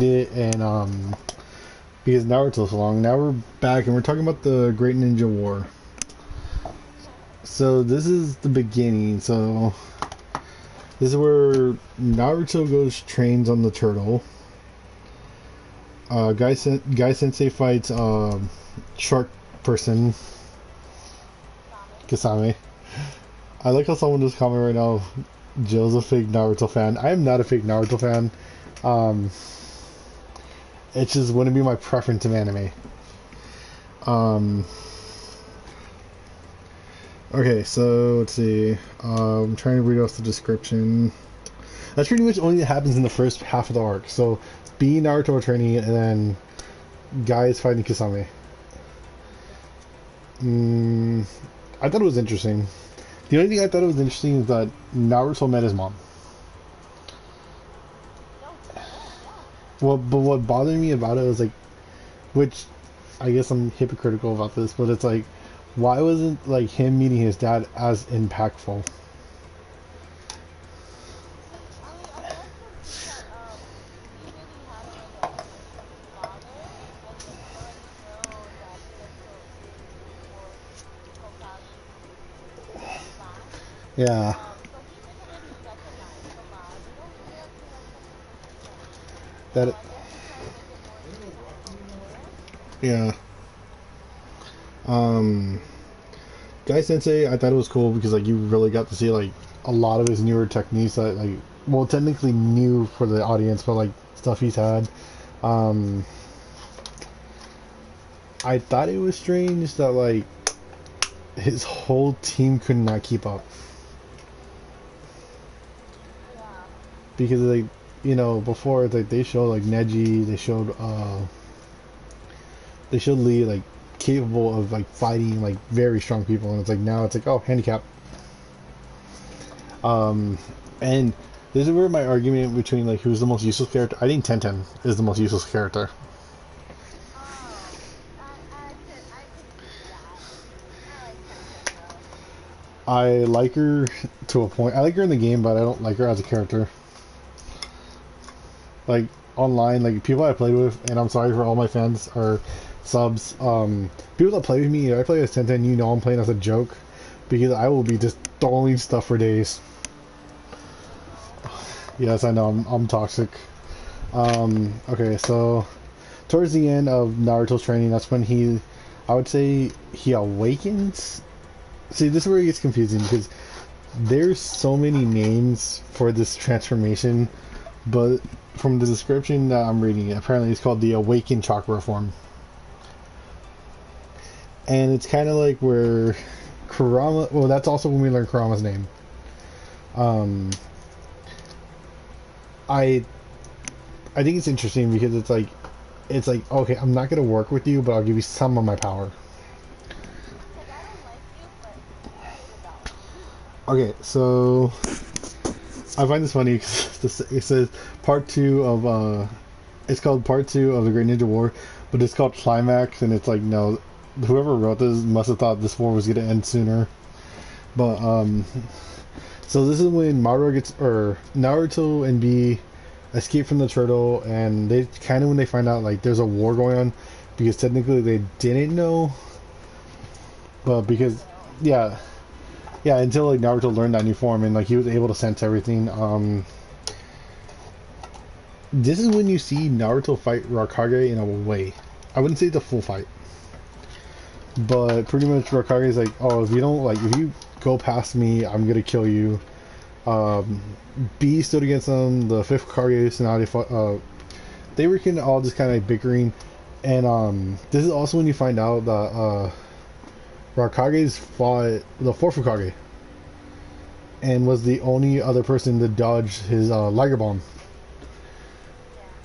it, and because Naruto's so long. Now we're back and we're talking about the Great Ninja War. So this is the beginning. So this is where Naruto goes trains on the turtle. Guy Sensei fights shark person Kasame. I like how someone just commented right now. Joe's a fake Naruto fan. I am not a fake Naruto fan. Um, it just wouldn't be my preference of anime. Um, okay, so let's see. I'm trying to read off the description. That's pretty much only that happens in the first half of the arc. So, B Naruto are training, and then guys fighting Kisame. I thought it was interesting. The only thing I thought it was interesting is that Naruto met his mom. Well, but what bothered me about it was like, which I guess I'm hypocritical about this, but it's like, why wasn't like him meeting his dad as impactful? Yeah, that. Yeah. Um, Guy Sensei, I thought it was cool because like you really got to see like a lot of his newer techniques that like, well, technically new for the audience, but like stuff he's had. Um, I thought it was strange that like his whole team could not keep up because like before like they showed like Neji, they showed Lee like capable of like fighting like very strong people, and it's like now it's like, oh, handicap. And this is where my argument between like who's the most useless character. I think Tenten is the most useless character. I like her to a point. I like her in the game, but I don't like her as a character. Like online, like people I played with, and I'm sorry for all my fans or subs. People that play with me, I play as Tenten. I'm playing as a joke because I will be just throwing stuff for days. Yes, I know I'm toxic. Okay, so towards the end of Naruto's training, that's when I would say he awakens. See, this is where it gets confusing because there's so many names for this transformation, but from the description that I'm reading, apparently it's called the Awakened Chakra form. And it's kind of like where Kurama, well, that's also when we learn Kurama's name. Um, I I think it's interesting because it's like okay, I'm not gonna work with you, but I'll give you some of my power. Okay, so I find this funny because it says part two of it's called part two of the Great Ninja War, but it's called Climax, and it's like no, whoever wrote this must have thought this war was gonna end sooner. But so this is when Naruto and B escape from the turtle, and they kind of when they find out like there's a war going on, because technically they didn't know, but because yeah, yeah, until like Naruto learned that new form and like he was able to sense everything. This is when you see Naruto fight Raikage in a way. I wouldn't say the full fight, but pretty much Raikage is like, oh, if you go past me, I'm gonna kill you. Um, B stood against them. The fifth Kage, so now they were kind of all just kind of like bickering, and this is also when you find out that Rakage's fought the fourth Kage, and was the only other person to dodge his Liger Bomb.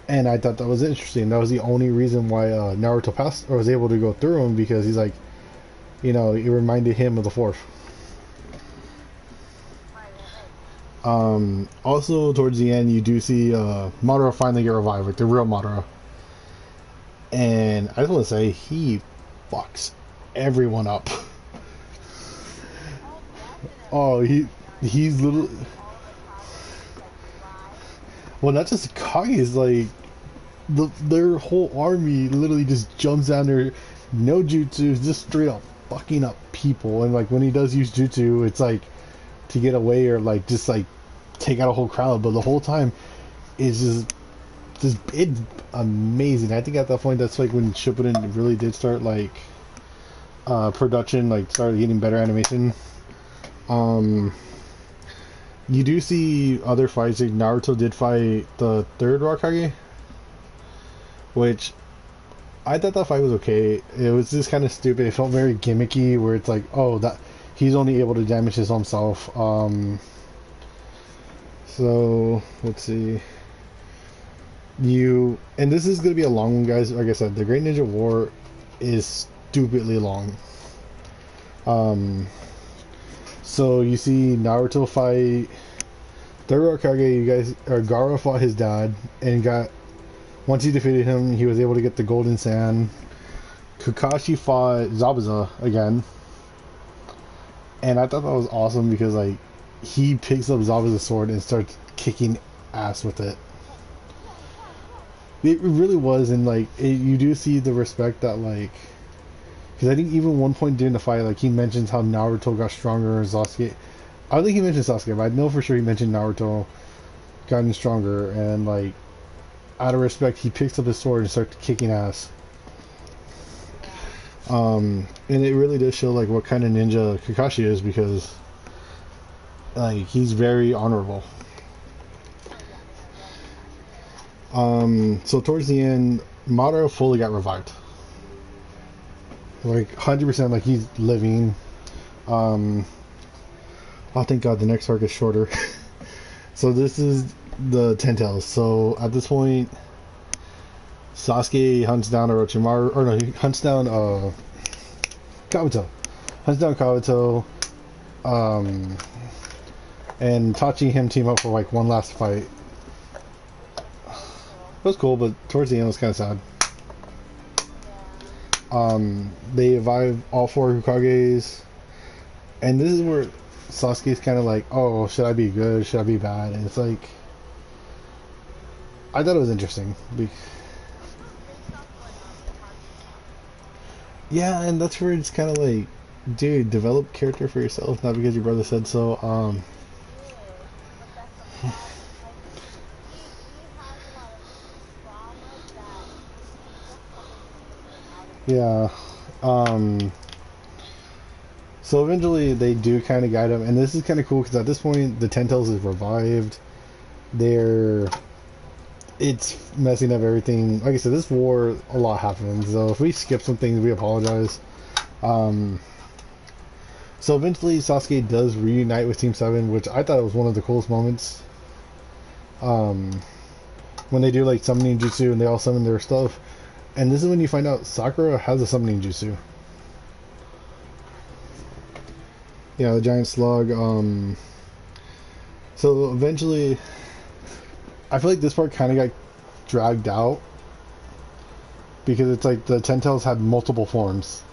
And I thought that was interesting. That was the only reason why Naruto passed or was able to go through him, because he's like, it reminded him of the fourth. Also, towards the end, you do see Madara finally get revived, like the real Madara. And I just want to say, he fucks everyone up. Oh, he's little. Well, not just Kage is like their whole army literally just jumps down there, no jutsu, just straight up fucking up people. And like when he does use jutsu, it's like to get away or like just like take out a whole crowd. But the whole time, it's just it's amazing. I think at that point, that's like when Shippuden really did start like production, like started getting better animation. You do see other fights. Like Naruto did fight the third Raikage, which I thought that fight was okay. It was just kind of stupid. It felt very gimmicky, where it's like, oh, that he's only able to damage his own self. So let's see. And this is gonna be a long one, guys. Like I said, the Great Ninja War is stupidly long. So you see Naruto fight third Raikage. You guys, or Gaara fought his dad and once he defeated him, he was able to get the golden sand. Kakashi fought Zabuza again, and I thought that was awesome because like he picks up Zabuza's sword and starts kicking ass with it. It really was, and like you do see the respect that like, because I think even one point during the fight, like he mentions how Naruto got stronger and Sasuke. I don't think he mentioned Sasuke, but I know for sure he mentioned Naruto gotten stronger, and like out of respect, he picks up his sword and starts kicking ass. And it really does show like what kind of ninja Kakashi is, because like he's very honorable. So towards the end, Madara fully got revived. Like 100%, like he's living. Oh, thank God, the next arc is shorter. So this is the Ten Tails. So at this point, Sasuke hunts down Orochimaru, or no, he hunts down Kabuto. Hunts down Kabuto. And Tachi and him team up for like one last fight. It was cool, but towards the end it was kind of sad. They revive all four Hokages, and this is where Sasuke's kind of like, oh, should I be good? Should I be bad? And it's like, I thought it was interesting. Yeah, and that's where it's kind of like, dude, develop character for yourself, not because your brother said so. Yeah. So eventually they do kind of guide him, and this is kind of cool because at this point the Ten Tails is revived. It's messing up everything. Like I said, this war, a lot happens. So if we skip some things, we apologize. So eventually Sasuke does reunite with Team 7, which I thought was one of the coolest moments. When they do like summoning jutsu and they all summon their stuff. And this is when you find out Sakura has a summoning jutsu. Yeah, the giant slug. So eventually, I feel like this part kind of got dragged out because it's like the Ten Tails had multiple forms.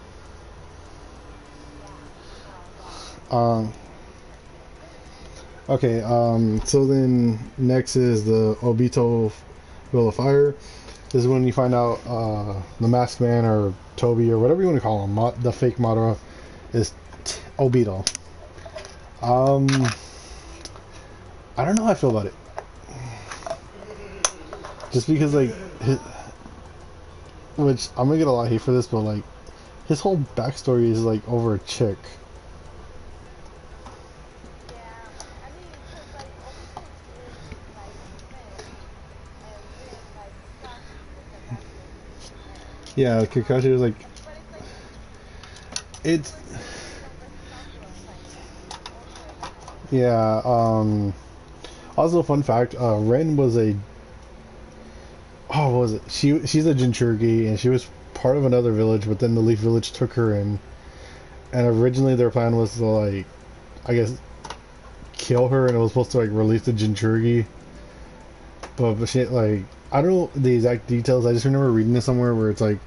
Okay. So then next is the Obito Will of Fire. This is when you find out the Masked Man, or Toby, or whatever you want to call him, the fake Madara, is Obito. I don't know how I feel about it. Just because, like, which I'm gonna get a lot of hate for this, but like, his whole backstory is like over a chick. Yeah, Kakashi was like, it's, yeah. Also, fun fact: Ren was a, oh, what was it? She's a Jinchuriki, and she was part of another village, but then the Leaf Village took her in. And originally, their plan was to like, I guess, kill her, and it was supposed to like release the Jinchuriki. But she, like, I don't know the exact details. I just remember reading this somewhere where it's like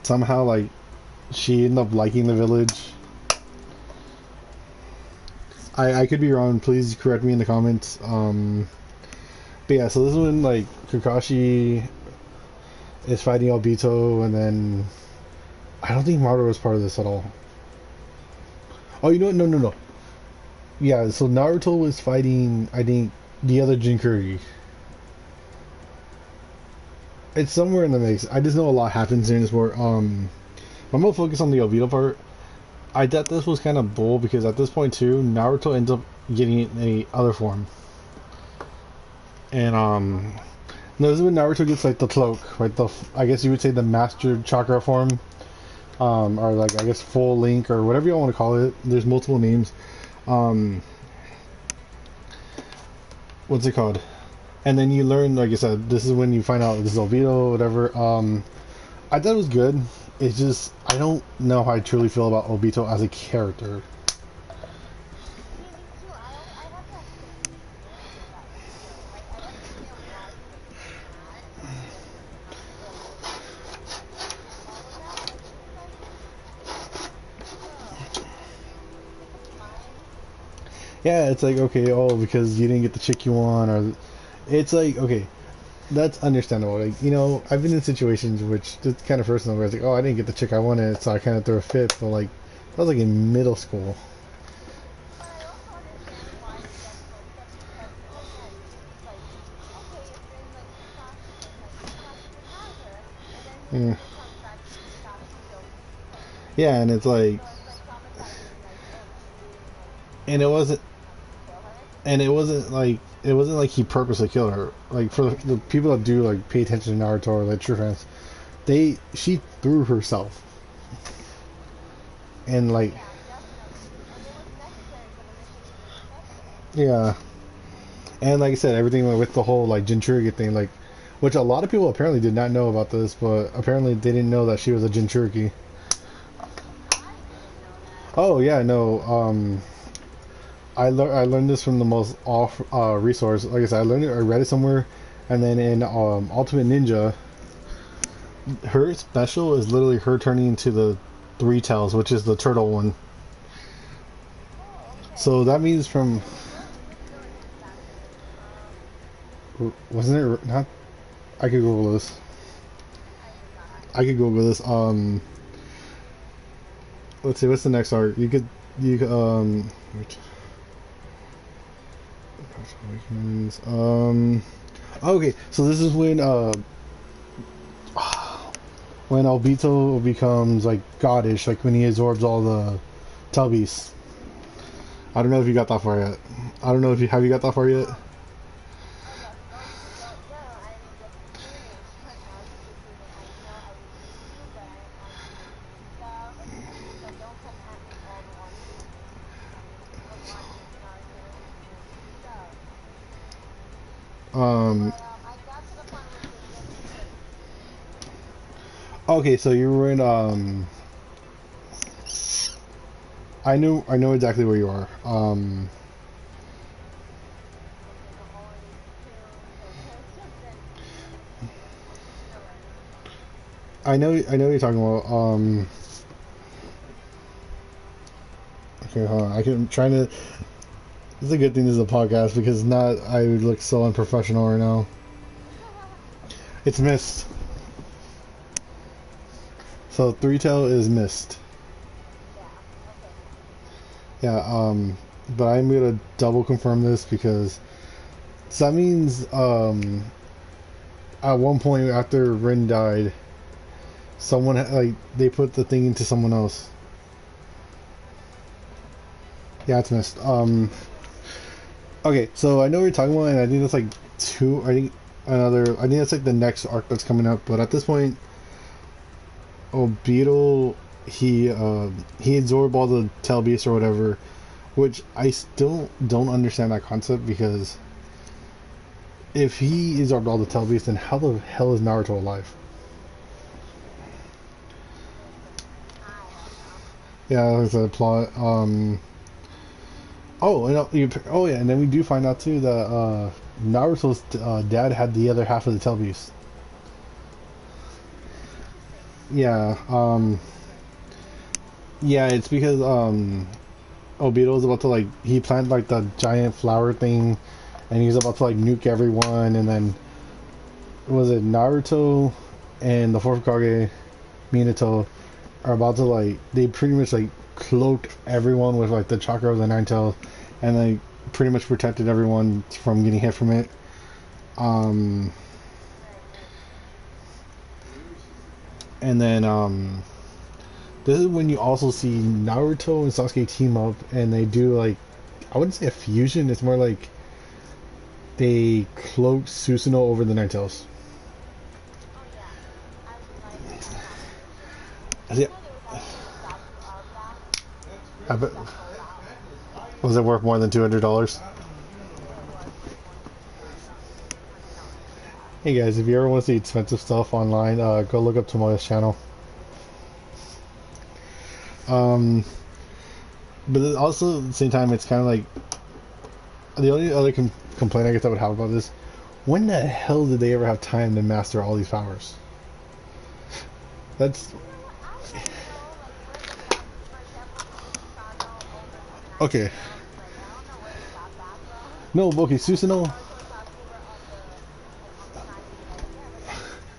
somehow like she ended up liking the village. I could be wrong. Please correct me in the comments. But yeah, so this is when like Kakashi is fighting Obito, and then I don't think Naruto was part of this at all. Oh, you know what? No, no, no. Yeah, so Naruto was fighting, I think, the other Jinchuriki. It's somewhere in the mix. I just know a lot happens during this war. I'm gonna focus on the Obito part. I thought this was kind of bull because at this point too, Naruto ends up getting a other form, and no, this is when Naruto gets like the cloak, right? I guess you would say the Master Chakra form, or like I guess full link or whatever you want to call it. There's multiple names. Um, what's it called? And then you learn, like I said, this is when you find out this is Obito, whatever. I thought it was good. It's just I don't know how I truly feel about Obito as a character. Yeah, it's like okay, oh, because you didn't get the chick you want, or it's like okay, that's understandable. Like I've been in situations which it's kind of personal where it's like, oh, I didn't get the chick I wanted, so I kind of threw a fit. But like that was like in middle school. Yeah, yeah, and it's like, and it wasn't like he purposely killed her. Like for the people that do like pay attention to Naruto or like true fans, she threw herself, and like yeah, and like I said, everything with the whole like Jinchuriki thing, like which a lot of people apparently did not know about this, but apparently they didn't know that she was a Jinchuriki. Oh yeah, no. I learned this from the most off resource. Like I said, I read it somewhere, and then in Ultimate Ninja, her special is literally her turning into the Three Tails, which is the turtle one. So that means from wasn't it not? I could Google this. I could Google this. Let's see. What's the next art? Awakens. Okay, so this is when Obito becomes like goddish, like when he absorbs all the Telbeasts. I don't know if you got that far yet. I don't know if you have you got that far yet. Um. Okay, so you were in I know exactly where you are. I know what you're talking about. Okay, hold on. I'm trying to. It's a good thing this is a podcast because not I would look so unprofessional right now. It's missed. So Three Tail is missed. Yeah. But I'm gonna double confirm this because so that means at one point after Rin died, someone like they put the thing into someone else. Yeah, it's missed. Okay, so I know what you're talking about, and I think that's like two. I think that's like the next arc that's coming up. But at this point, Obito he absorbed all the Tail Beasts or whatever, which I still don't understand that concept because if he absorbed all the Tail Beasts, then how the hell is Naruto alive? Yeah, that's a plot. Oh, oh yeah, and then we do find out too that Naruto's dad had the other half of the Tail Beast. Yeah, yeah, it's because Obito was about to like he planted like the giant flower thing, and he was about to like nuke everyone, and then was it Naruto? and the fourth Kage, Minato, are about to like they pretty much like cloaked everyone with like the chakra of the nine tails, and like pretty much protected everyone from getting hit from it. Um, and then this is when you also see Naruto and Sasuke team up, and they do like I wouldn't say a fusion. It's more like they cloak Susanoo over the nine tails. I bet. Was it worth more than $200? Hey guys, if you ever want to see expensive stuff online, go look up Tomoya's channel. But also at the same time, it's kind of like the only other complaint I guess I would have about this: when the hell did they ever have time to master all these powers? That's okay. No, okay, Susanoo.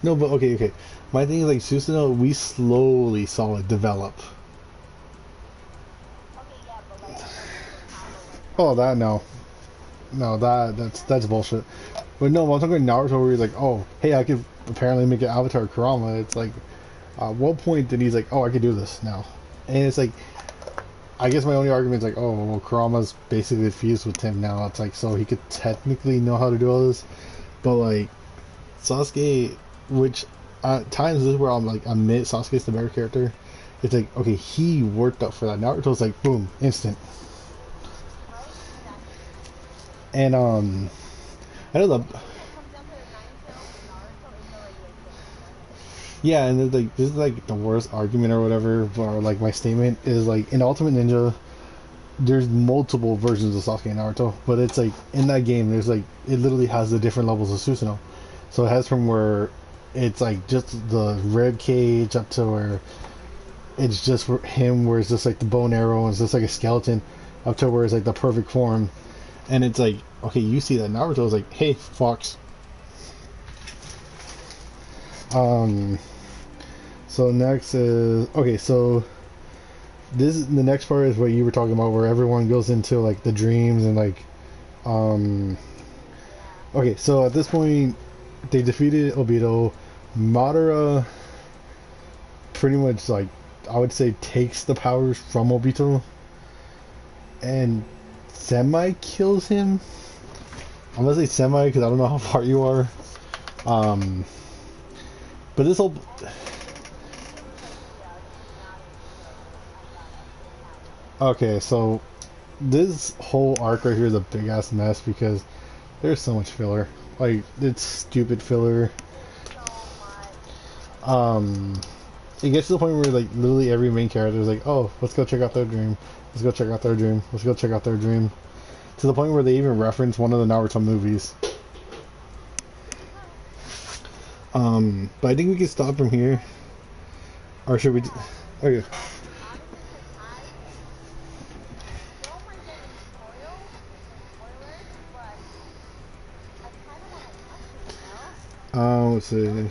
No, but okay. My thing is like Susanoo, we slowly saw it develop. Oh, that no, that's bullshit. But no, I'm talking about Naruto where he's like, oh, hey, I could apparently make an avatar Kurama. It's like, at what point did he's like, oh, I could do this now? And it's like, I guess my only argument is like, oh, well, Kurama's basically fused with him now. It's like, so he could technically know how to do all this, but like Sasuke, which at times this is where I'm like, admit Sasuke's the better character. It's like, okay, he worked up for that. Naruto's like, boom, instant. And I know the yeah, and like this is like the worst argument or whatever, or like my statement is like in Ultimate Ninja, there's multiple versions of Sasuke and Naruto, but it's like in that game, there's like it literally has the different levels of Susanoo. So it has from where it's like just the rib cage up to where it's just for him, where it's just like the bow and arrow, and it's just like a skeleton, up to where it's like the perfect form. And it's like, okay, you see that Naruto is like, hey, Fox. So next is okay. So this is the next part is what you were talking about, where everyone goes into like the dreams and like, okay. So at this point, they defeated Obito. Madara pretty much like I would say takes the powers from Obito and semi kills him. I'm gonna say semi because I don't know how far you are. But this whole okay, so this whole arc right here is a big ass mess because there's so much filler. Like it's stupid filler. It gets to the point where like literally every main character is like, oh, let's go check out their dream. Let's go check out their dream. Let's go check out their dream. To the point where they even reference one of the Naruto movies. But I think we can stop from here. Or should we? Okay. Let's see.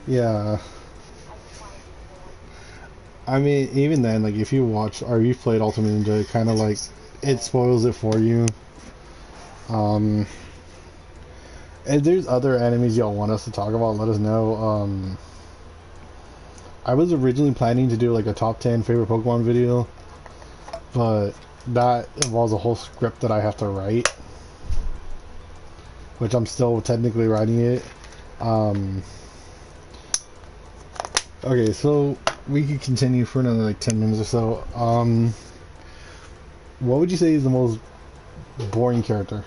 Yeah. I mean, even then, like, if you watch or you've played Ultimate Ninja, it kind of like it spoils it for you. If there's other enemies y'all want us to talk about, let us know. I was originally planning to do like a top 10 favorite Pokemon video, but that involves a whole script that I have to write, which I'm still technically writing it. Okay, so we could continue for another like 10 minutes or so. What would you say is the most boring character?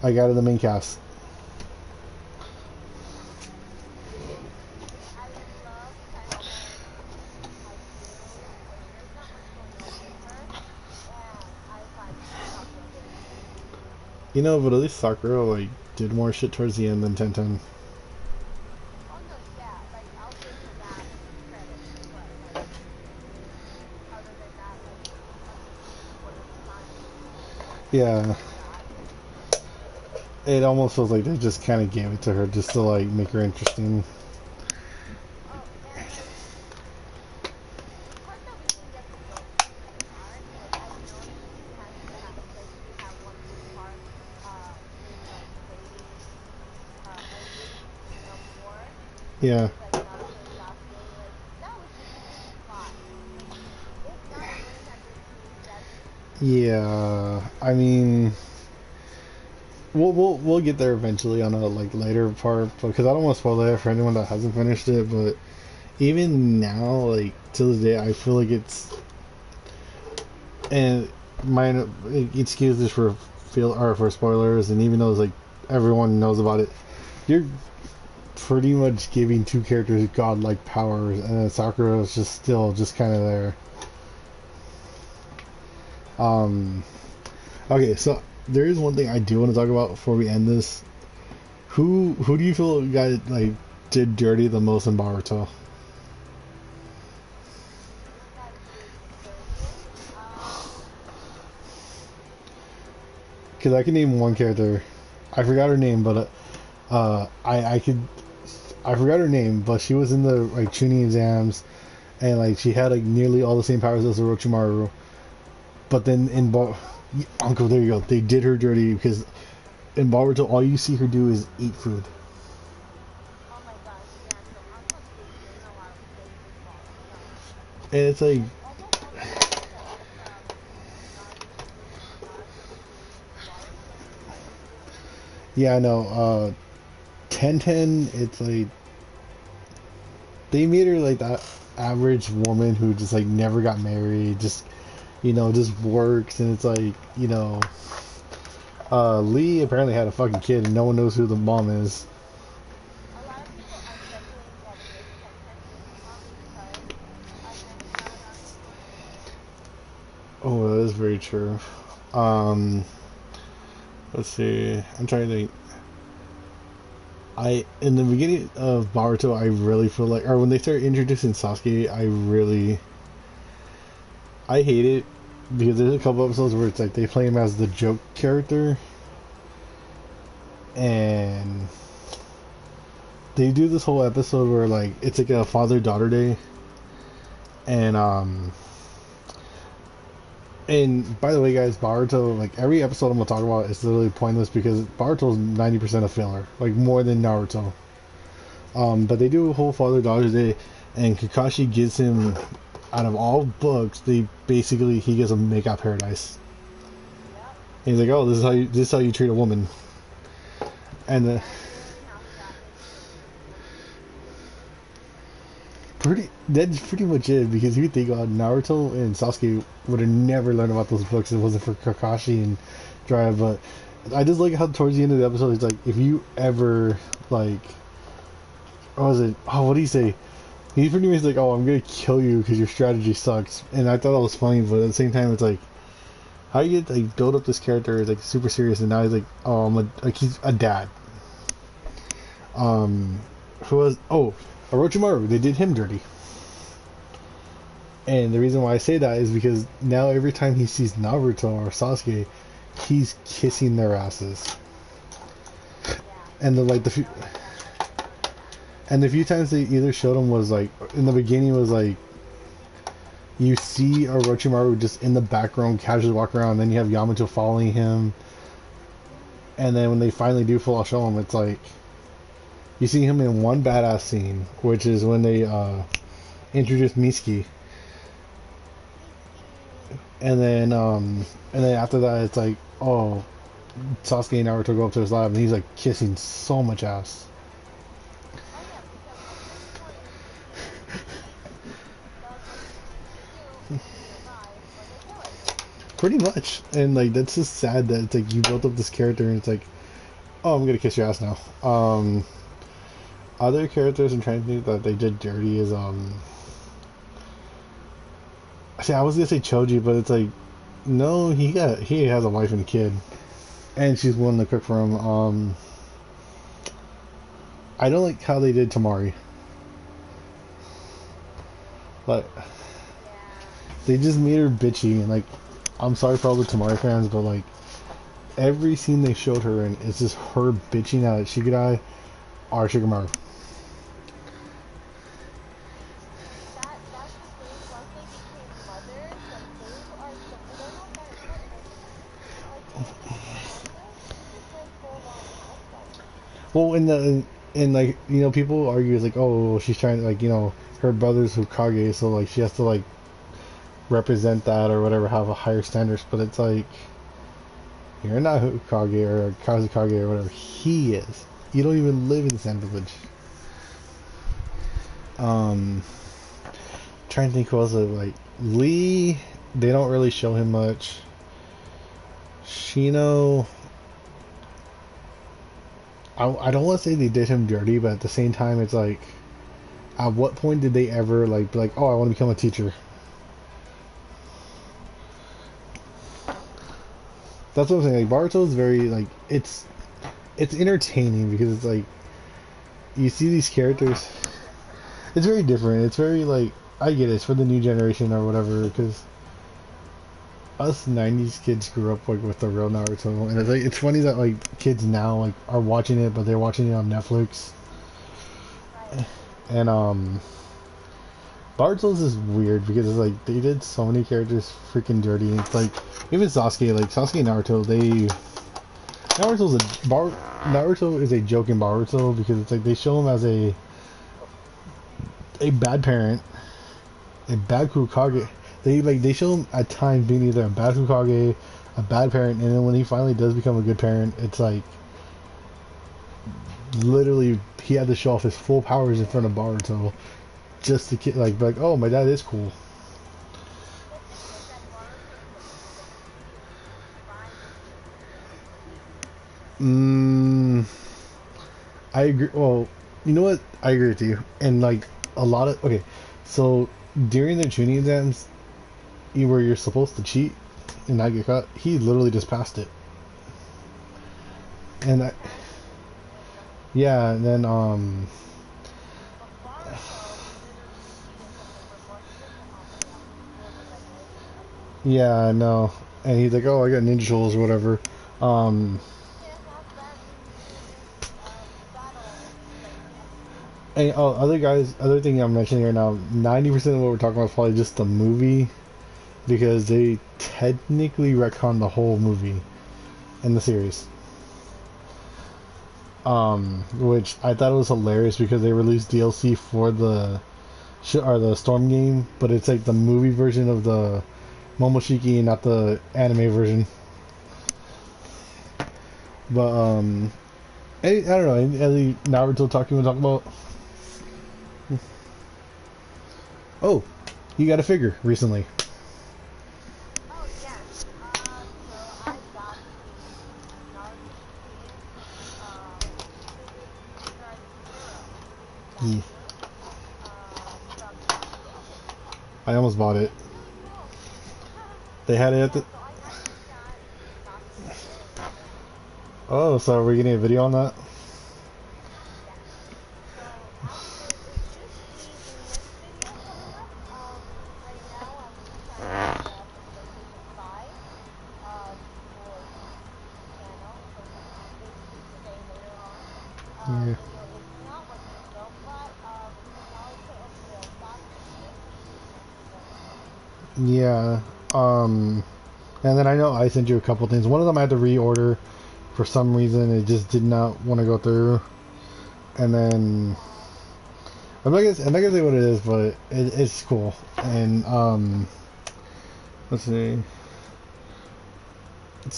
Like out of the main cast. You know, but at least Sakura like did more shit towards the end than Tenten. Yeah, it almost feels like they just kind of gave it to her just to like make her interesting. Yeah. Yeah, I mean, we'll get there eventually on a like later part because I don't want to spoil it for anyone that hasn't finished it. But even now, like to this day, I feel like it's and my excuse this for feel or for spoilers, and even though it's like everyone knows about it, you're pretty much giving two characters godlike powers, and then Sakura is just still just kind of there. Um, okay, so there is one thing I do want to talk about before we end this. Who do you feel got like did dirty the most in Boruto? Because I can name one character. I forgot her name, but I could I forgot her name, but she was in the like tuning exams, and like she had like nearly all the same powers as Orochimaru. But then in Uncle, there you go. They did her dirty because in Boruto, all you see her do is eat food. And it's like, yeah, I know. 1010, it's like they made her like that average woman who just like never got married, just just works, and it's like Lee apparently had a fucking kid, and no one knows who the mom is. Oh, that is very true. Um, let's see. I'm trying to think. In the beginning of Naruto, I really feel like, or when they start introducing Sasuke, I hate it because there's a couple episodes where it's like they play him as the joke character, and they do this whole episode where like it's like a father-daughter day, and and by the way, guys, Boruto, like every episode I'm gonna talk about is literally pointless because Boruto's 90% of filler, like more than Naruto. But they do a whole Father Daughter Day, and Kakashi gives him, out of all books, he gets a makeout paradise. And he's like, oh, this is how you treat a woman, and that's pretty much it. Because if you think about Naruto and Sasuke would have never learned about those books if it wasn't for Kakashi and Jiraiya. But I just like how towards the end of the episode, it's like if you ever like, what was it? Oh, what do you say? He pretty much like, oh, I'm gonna kill you because your strategy sucks. And I thought that was funny, but at the same time, it's like, how you get like build up this character is like super serious, and now he's like, oh, he's a dad. Who was Orochimaru? They did him dirty. And the reason why I say that is because now every time he sees Naruto or Sasuke, he's kissing their asses. And the few times they either showed him was like in the beginning was like you see Orochimaru just in the background casually walk around, then you have Yamato following him, and then when they finally do full show him, it's like you see him in one badass scene, which is when they introduce Mitsuki. And then after that, it's like, oh, Sasuke and Naruto go up to his lab, and he's like kissing so much ass. Pretty much, and like that's just sad that it's like you built up this character, and it's like, oh, I'm gonna kiss your ass now. Other characters I'm trying to think that they did dirty is See, I was gonna say Choji, but it's like, no, he has a wife and a kid, and she's willing to cook for him. I don't like how they did Tamari. Like, they just made her bitchy, and like, I'm sorry for all the Tamari fans, but like, every scene they showed her in is just her bitching out at Shigerai or Shikamaru. Well, in like people argue it's like, oh, she's trying to like her brother's Hokage, so like she has to like represent that or whatever, have a higher standards. But it's like you're not Hokage or Kazukage or whatever he is. You don't even live in the same village. Trying to think who else. Like Lee, they don't really show him much. Shino, I don't want to say they did him dirty, but at the same time, it's like, at what point did they ever like be like, oh, I want to become a teacher? That's what I'm saying. Like Boruto is very like it's entertaining because it's like you see these characters. It's very different. It's very like I get it. It's for the new generation or whatever because us '90s kids grew up like with the real Naruto, and it's like it's funny that like kids now like are watching it, but they're watching it on Netflix. And Boruto's is weird because it's like they did so many characters freaking dirty. It's like even Sasuke, like Sasuke and Naruto, Naruto is a joke in Boruto because it's like they show him as a bad parent, a bad Hokage. They show him at times being either a bad Hokage, a bad parent, and then when he finally does become a good parent, it's like literally he had to show off his full powers in front of Boruto just to be like, oh, my dad is cool. I agree. Well, you know what? I agree with you. And like a lot of so during the tuning exams, where you're supposed to cheat and not get caught, he literally just passed it. And yeah, and then yeah, I know. And he's like, oh, I got ninja tools or whatever. Um, and other thing I'm mentioning here now, 90% of what we're talking about is probably just the movie because they technically retconned the whole movie in the series. Which I thought it was hilarious because they released DLC for the Storm game, but it's like the movie version of the Momoshiki, not the anime version. But I don't know. Any Naruto talk you want to talk about? Oh, you got a figure recently. Yeah. I almost bought it. They had it at the. Oh, so are we getting a video on that? Yeah. Yeah. And then I know I sent you a couple things. One of them I had to reorder for some reason. It just did not want to go through. And then I'm not gonna say what it is, but it's cool. And let's see.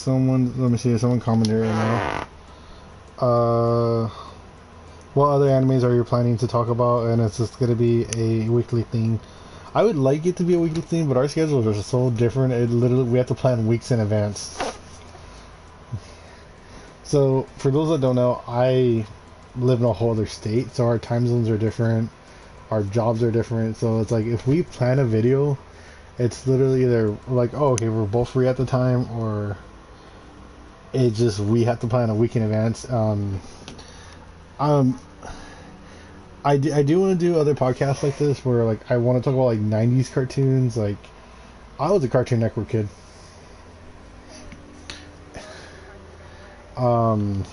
Let me see. Someone commented right now. What other animes are you planning to talk about? And it's just gonna be a weekly thing. I would like it to be a weekly thing, but our schedules are so different. We have to plan weeks in advance. So for those that don't know, I live in a whole other state, so our time zones are different, our jobs are different. So it's like if we plan a video, it's literally either like, oh, okay, we're both free at the time, or we have to plan a week in advance. I do want to do other podcasts like this where like I want to talk about like 90s cartoons. Like I was a Cartoon Network kid. Um,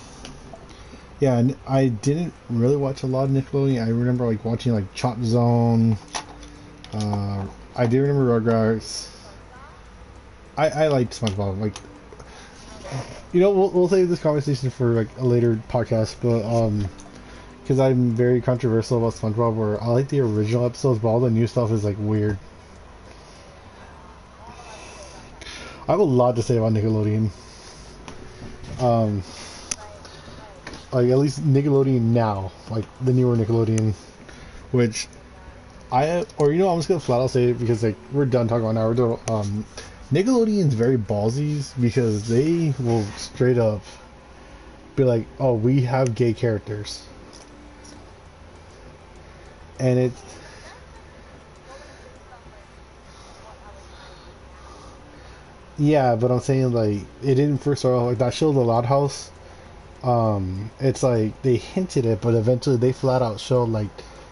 yeah, and I didn't really watch a lot of Nickelodeon. I remember like watching like Chop Zone. Uh, I do remember Rugrats. I liked SpongeBob. Like, we'll save this conversation for like a later podcast. But because I'm very controversial about SpongeBob, where I like the original episodes, but all the new stuff is like weird. I have a lot to say about Nickelodeon. Um, like at least Nickelodeon now, like the newer Nickelodeon, which I'm just gonna flat out say it because like we're done talking about Naruto. Nickelodeon's very ballsy because they will straight up be like, "Oh, we have gay characters," and it's yeah, but I'm saying like it didn't first start off like that show, The Loud House. It's like they hinted it, but eventually they flat out showed like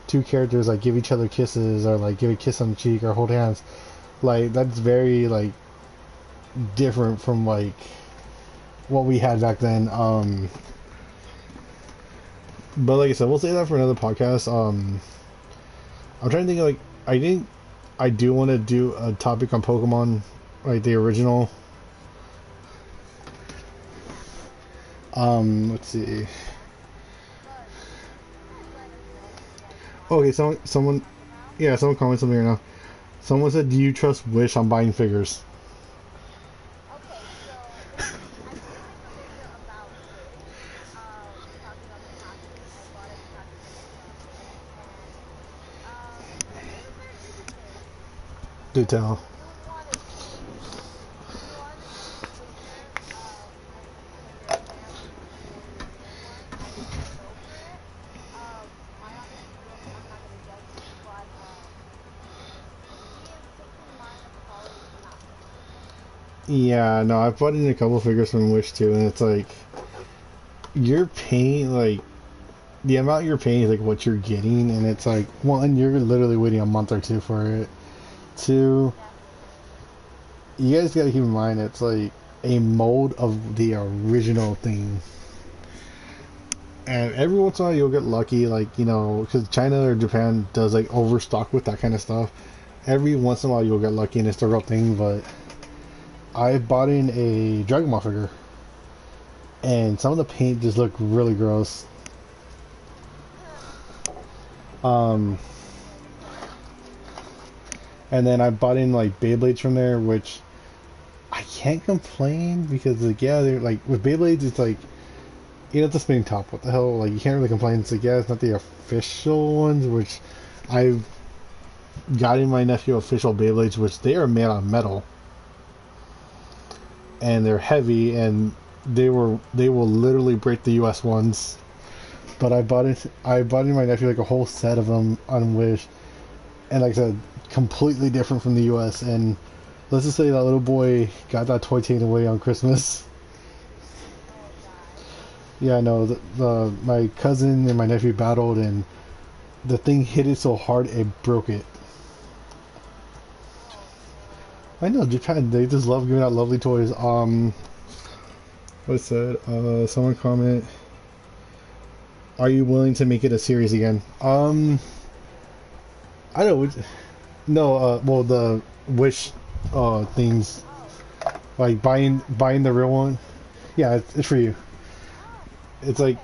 two characters like give each other kisses or like give a kiss on the cheek or hold hands. Like that's very like different from like what we had back then. But like I said, we'll say that for another podcast. I'm trying to think like I do want to do a topic on Pokemon, like the original. Let's see. Okay, someone commented something right now. Someone said, "Do you trust Wish on buying figures?" Do tell. Yeah, no, I've bought in a couple figures from Wish too, and it's like you're paying like the amount you're paying is like what you're getting, and it's like one, you're literally waiting a month or two for it. Two, you guys gotta keep in mind it's like a mold of the original thing, and every once in a while you'll get lucky, like because China or Japan does like overstock with that kind of stuff. Every once in a while you'll get lucky and it's the real thing, but I bought in a Dragon Ball figure, and some of the paint just looked really gross. Um, and then I bought in like Beyblades from there, which I can't complain because like yeah, they're like with Beyblades, it's like it's a spinning top. What the hell? Like you can't really complain. It's like yeah, it's not the official ones, which I got in my nephew official Beyblades, which they are made out of metal and they're heavy and they will literally break the US ones. But I bought in my nephew like a whole set of them on Wish, and like I said, completely different from the US. And let's just say that little boy got that toy taken away on Christmas. Yeah, no, the my cousin and my nephew battled, and the thing hit it so hard it broke it. I know Japan, they just love giving out lovely toys. What's that? Someone comment. Are you willing to make it a series again? I don't know. No, well the Wish things like buying the real one. Yeah, it's for you. It's like